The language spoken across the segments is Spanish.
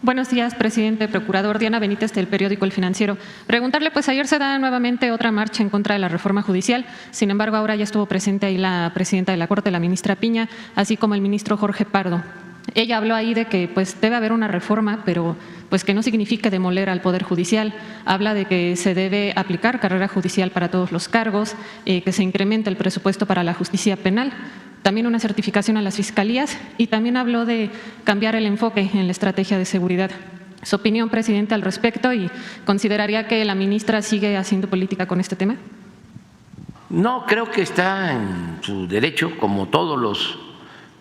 Buenos días, presidente, procurador. Diana Benítez, del periódico El Financiero. Preguntarle, pues ayer se da nuevamente otra marcha en contra de la reforma judicial. Sin embargo, ahora ya estuvo presente ahí la presidenta de la Corte, la ministra Piña, así como el ministro Jorge Pardo. Ella habló ahí de que pues debe haber una reforma, pero pues que no significa demoler al Poder Judicial. Habla de que se debe aplicar carrera judicial para todos los cargos, que se incremente el presupuesto para la justicia penal, también una certificación a las fiscalías, y también habló de cambiar el enfoque en la estrategia de seguridad. ¿Su opinión, presidente, al respecto? ¿Y consideraría que la ministra sigue haciendo política con este tema? No, creo que está en su derecho, como todos los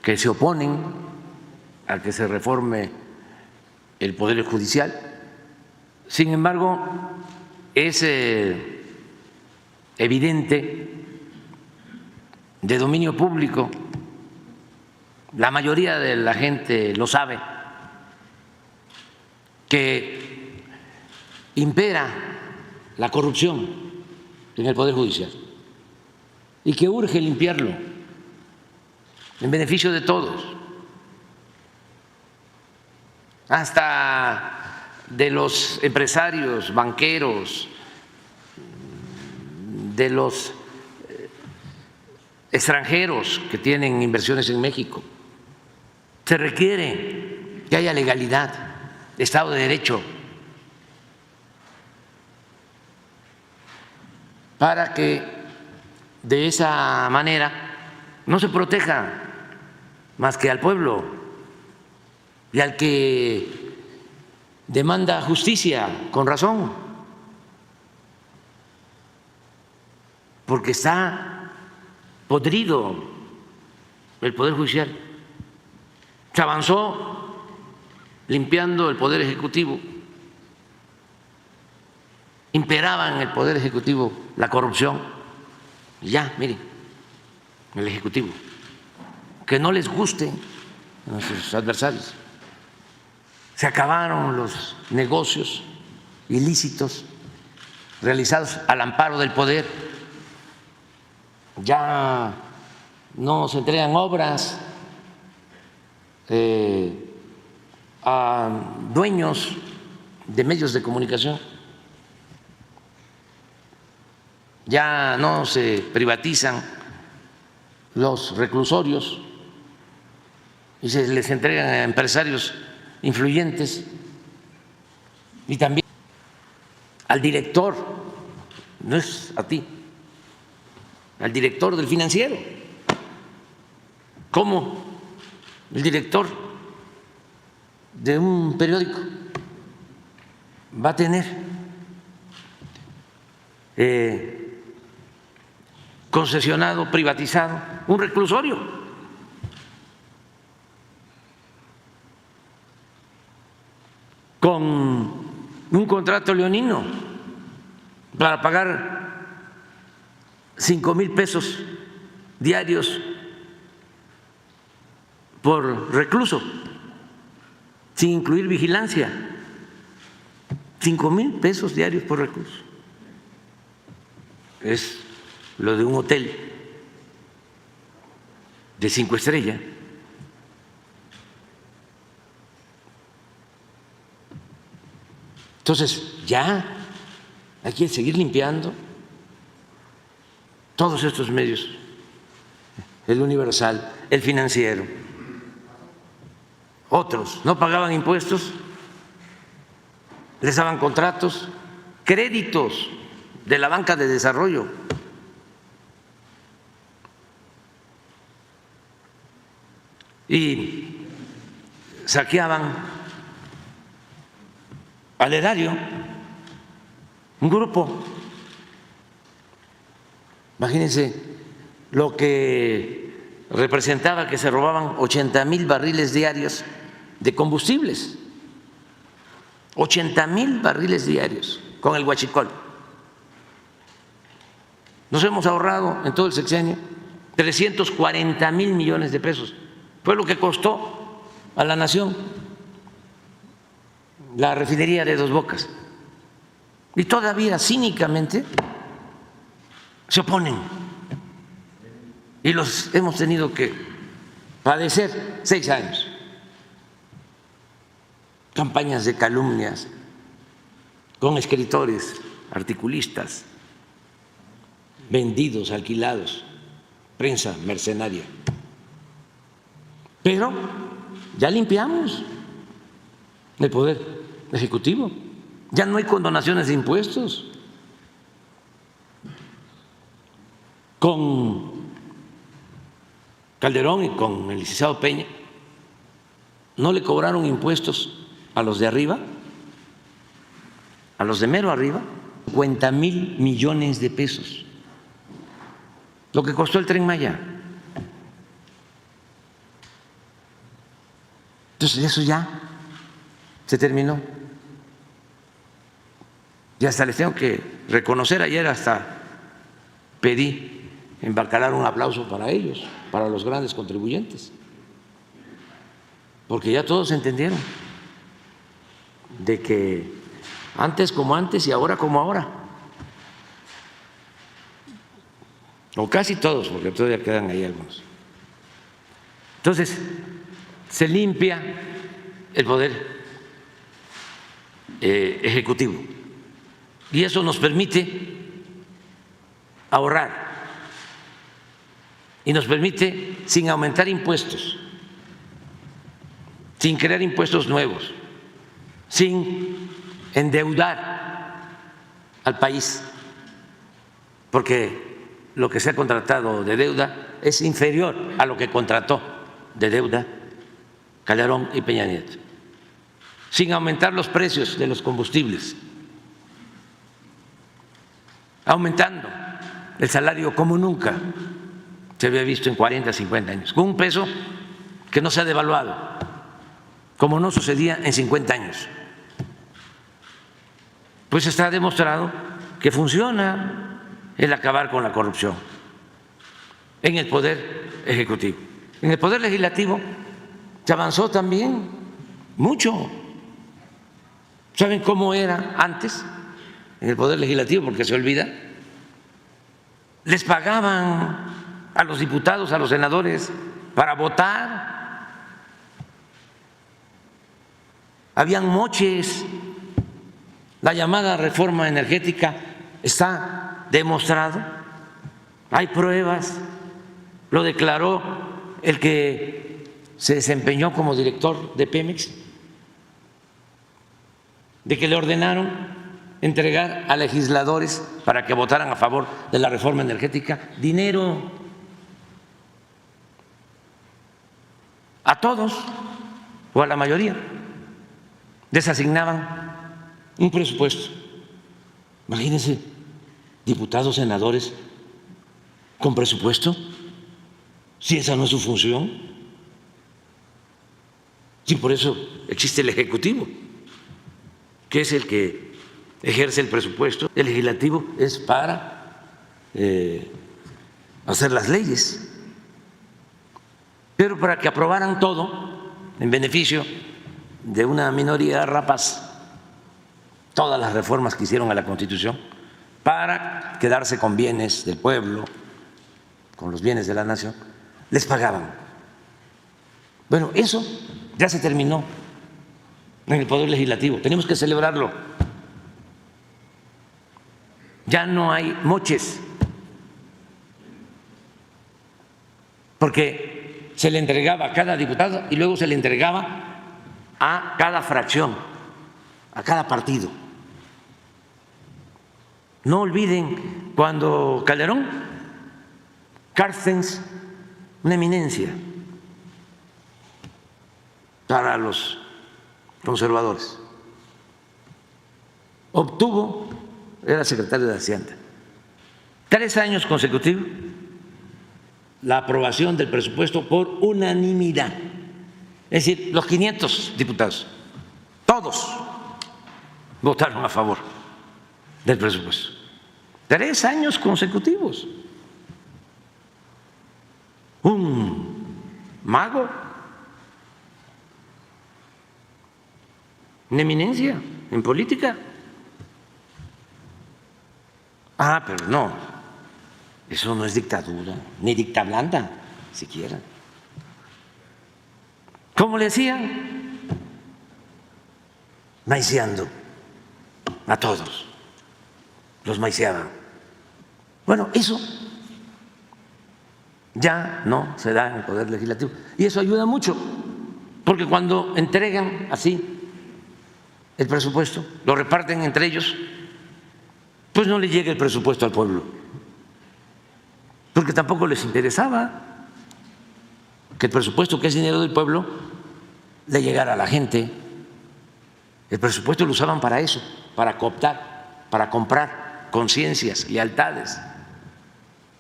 que se oponen a que se reforme el Poder Judicial. Sin embargo, es evidente, de dominio público, la mayoría de la gente lo sabe, que impera la corrupción en el Poder Judicial y que urge limpiarlo en beneficio de todos, hasta de los empresarios, banqueros, de los extranjeros que tienen inversiones en México. Se requiere que haya legalidad, Estado de Derecho, para que de esa manera no se proteja más que al pueblo y al que demanda justicia con razón, porque está podrido el Poder Judicial. Se avanzó limpiando el Poder Ejecutivo. Imperaba en el Poder Ejecutivo la corrupción. Y ya, miren, el Ejecutivo, que no les guste a nuestros adversarios. Se acabaron los negocios ilícitos realizados al amparo del poder. Ya no se entregan obras a dueños de medios de comunicación, ya no se privatizan los reclusorios y se les entregan a empresarios influyentes, y también al director, no es a ti, al director del Financiero. ¿Cómo el director de un periódico va a tener concesionado, privatizado un reclusorio? Con un contrato leonino para pagar 5,000 pesos diarios por recluso, sin incluir vigilancia. 5,000 pesos diarios por recluso. Es lo de un hotel de 5 estrellas. Entonces, ya hay que seguir limpiando todos estos medios, el Universal, el Financiero, otros no pagaban impuestos, les daban contratos, créditos de la banca de desarrollo. Y saqueaban al erario, un grupo. Imagínense lo que representaba que se robaban 80,000 barriles diarios de combustibles, 80,000 barriles diarios con el huachicol. Nos hemos ahorrado en todo el sexenio 340,000 millones de pesos. Fue lo que costó a la nación la refinería de Dos Bocas. Y todavía cínicamente se oponen y los hemos tenido que padecer 6 años. campañas de calumnias con escritores, articulistas, vendidos, alquilados, prensa mercenaria. Pero ya limpiamos el Poder Ejecutivo, ya no hay condonaciones de impuestos. Con Calderón y con el licenciado Peña no le cobraron impuestos a los de arriba, a los de mero arriba, 50,000 millones de pesos, lo que costó el Tren Maya. Entonces eso ya se terminó. Y hasta les tengo que reconocer, ayer hasta pedí embarcar un aplauso para ellos, para los grandes contribuyentes, porque ya todos entendieron de que antes como antes y ahora como ahora, o casi todos, porque todavía quedan ahí algunos. Entonces, se limpia el Poder Ejecutivo y eso nos permite ahorrar y nos permite, sin aumentar impuestos, sin crear impuestos nuevos, sin endeudar al país, porque lo que se ha contratado de deuda es inferior a lo que contrató de deuda Calderón y Peña Nieto, sin aumentar los precios de los combustibles, aumentando el salario como nunca se había visto en 40, 50 años, con un peso que no se ha devaluado, como no sucedía en 50 años. Pues está demostrado que funciona el acabar con la corrupción en el Poder Ejecutivo. En el Poder Legislativo se avanzó también mucho. ¿Saben cómo era antes en el Poder Legislativo? Porque se olvida. Les pagaban a los diputados, a los senadores, para votar. Habían moches. La llamada reforma energética está demostrado, hay pruebas, lo declaró el que se desempeñó como director de Pemex, de que le ordenaron entregar a legisladores para que votaran a favor de la reforma energética dinero a todos o a la mayoría, les asignaban un presupuesto. Imagínense, diputados, senadores con presupuesto, si esa no es su función, si por eso existe el Ejecutivo, que es el que ejerce el presupuesto. El Legislativo es para hacer las leyes, pero para que aprobaran todo en beneficio de una minoría rapaz, todas las reformas que hicieron a la Constitución para quedarse con bienes del pueblo, con los bienes de la nación, les pagaban. Bueno, eso ya se terminó en el Poder Legislativo, tenemos que celebrarlo. Ya no hay moches, porque se le entregaba a cada diputado y luego se le entregaba a cada fracción, a cada partido. No olviden cuando Calderón, Carstens, una eminencia para los conservadores, obtuvo, era secretario de Hacienda, 3 años consecutivos la aprobación del presupuesto por unanimidad, es decir, los 500 diputados, todos votaron a favor del presupuesto. 3 años consecutivos. Un mago, una eminencia en política. Ah, pero no, eso no es dictadura, ni dicta blanda siquiera. ¿Cómo le hacían? maiciando a todos, los maiciaban. Bueno, eso ya no se da en el Poder Legislativo y eso ayuda mucho, porque cuando entregan así el presupuesto, lo reparten entre ellos, pues no le llega el presupuesto al pueblo, porque tampoco les interesaba que el presupuesto, que es dinero del pueblo, le llegara a la gente. El presupuesto lo usaban para eso, para cooptar, para comprar conciencias, lealtades,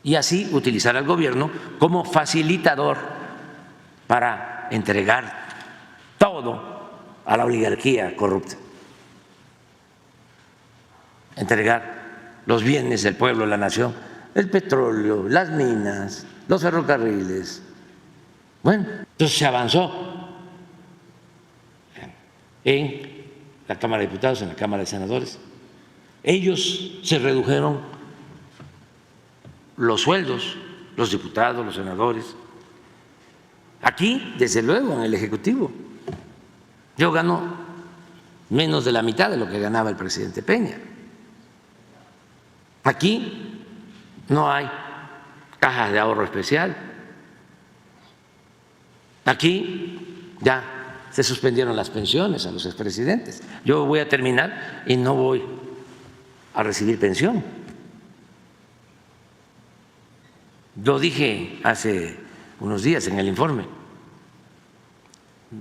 y así utilizar al gobierno como facilitador para entregar todo a la oligarquía corrupta, entregar los bienes del pueblo, de la nación, el petróleo, las minas, los ferrocarriles. Bueno, entonces se avanzó en la Cámara de Diputados, en la Cámara de Senadores. Ellos se redujeron los sueldos, los diputados, los senadores. Aquí, desde luego, en el Ejecutivo, yo gano menos de la mitad de lo que ganaba el presidente Peña. Aquí no hay cajas de ahorro especial. Aquí ya se suspendieron las pensiones a los expresidentes. Yo voy a terminar y no voy a recibir pensión. Lo dije hace unos días en el informe.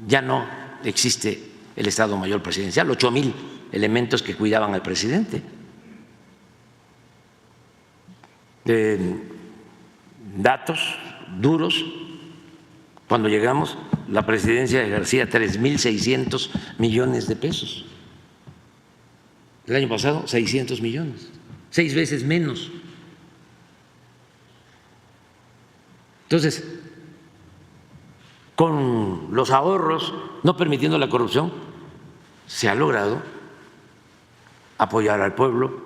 Ya no existe el Estado Mayor Presidencial, 8,000 elementos que cuidaban al presidente. Datos duros. Cuando llegamos, la presidencia ejercía 3,600 millones de pesos. El año pasado, 600 millones, 6 veces menos. Entonces, con los ahorros, no permitiendo la corrupción, se ha logrado apoyar al pueblo.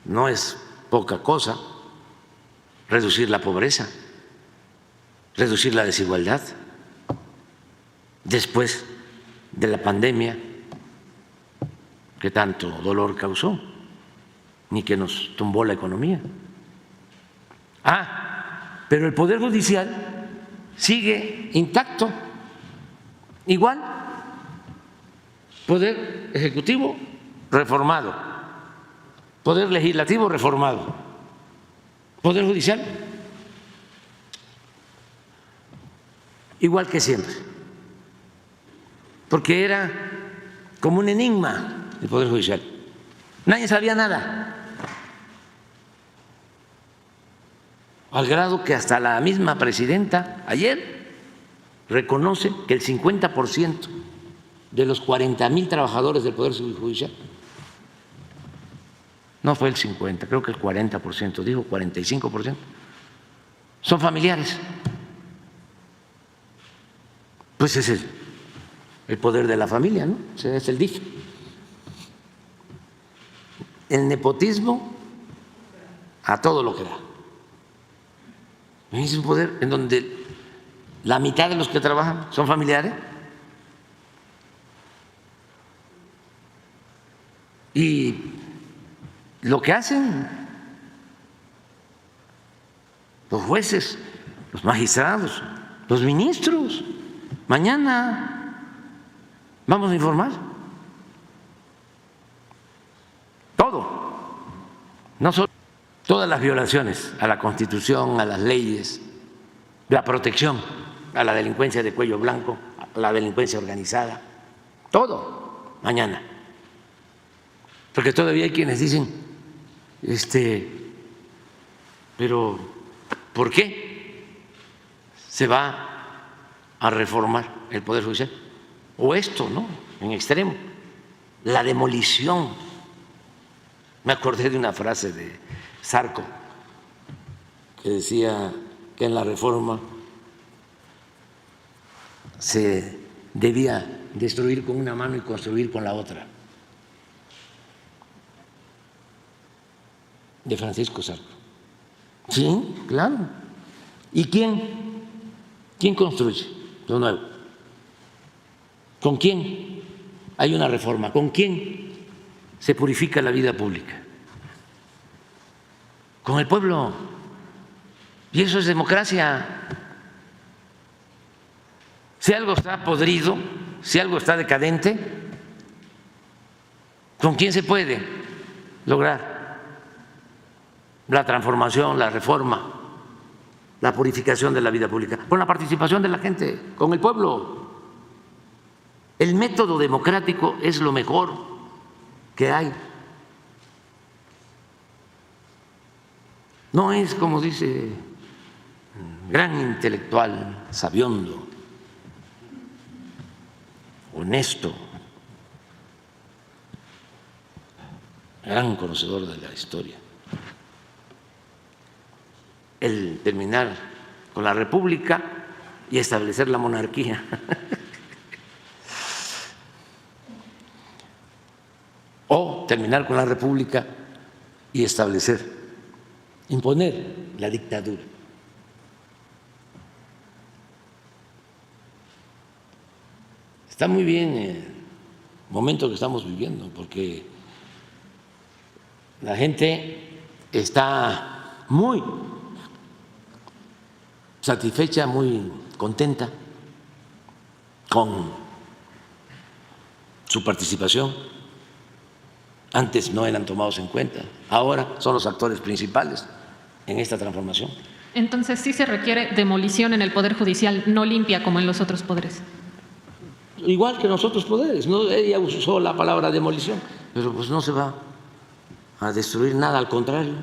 No es poca cosa reducir la pobreza, reducir la desigualdad después de la pandemia que tanto dolor causó, ni que nos tumbó la economía. Pero el Poder Judicial sigue intacto, igual. Poder Ejecutivo reformado, Poder Legislativo reformado, Poder Judicial igual que siempre, porque era como un enigma el Poder Judicial. Nadie sabía nada, al grado que hasta la misma presidenta ayer reconoce que el 50% de los 40,000 trabajadores del Poder Judicial, no fue el 50, creo que el 40%, dijo 45%, son familiares. Pues es el poder de la familia, ¿no? Es el DIF. El nepotismo a todo lo que da. Es un poder en donde la mitad de los que trabajan son familiares y lo que hacen los jueces, los magistrados, los ministros. Mañana vamos a informar todo, no solo todas las violaciones a la Constitución, a las leyes, la protección a la delincuencia de cuello blanco, a la delincuencia organizada, todo mañana. Porque todavía hay quienes dicen, pero ¿por qué se va a reformar el Poder Judicial? O esto, ¿no? En extremo, la demolición. Me acordé de una frase de Sarko que decía que en la reforma se debía destruir con una mano y construir con la otra, de Francisco Sarko. Sí, claro. ¿Y quién construye lo nuevo? ¿Con quién hay una reforma. ¿Con quién se purifica la vida pública? Con el pueblo. Y eso es democracia. Si algo está podrido, si algo está decadente, ¿con quién se puede lograr la transformación, la reforma, la purificación de la vida pública? Con la participación de la gente, con el pueblo. El método democrático es lo mejor que hay. No es, como dice un gran intelectual, sabiondo, honesto, gran conocedor de la historia, el terminar con la república y establecer la monarquía. O terminar con la república y establecer, imponer la dictadura. Está muy bien el momento que estamos viviendo, porque la gente está muy satisfecha, muy contenta con su participación. Antes no eran tomados en cuenta, ahora son los actores principales en esta transformación. Entonces sí se requiere demolición en el Poder Judicial, no limpia como en los otros poderes. Igual que en los otros poderes, ¿no? Ella usó la palabra demolición, pero pues no se va a destruir nada, al contrario.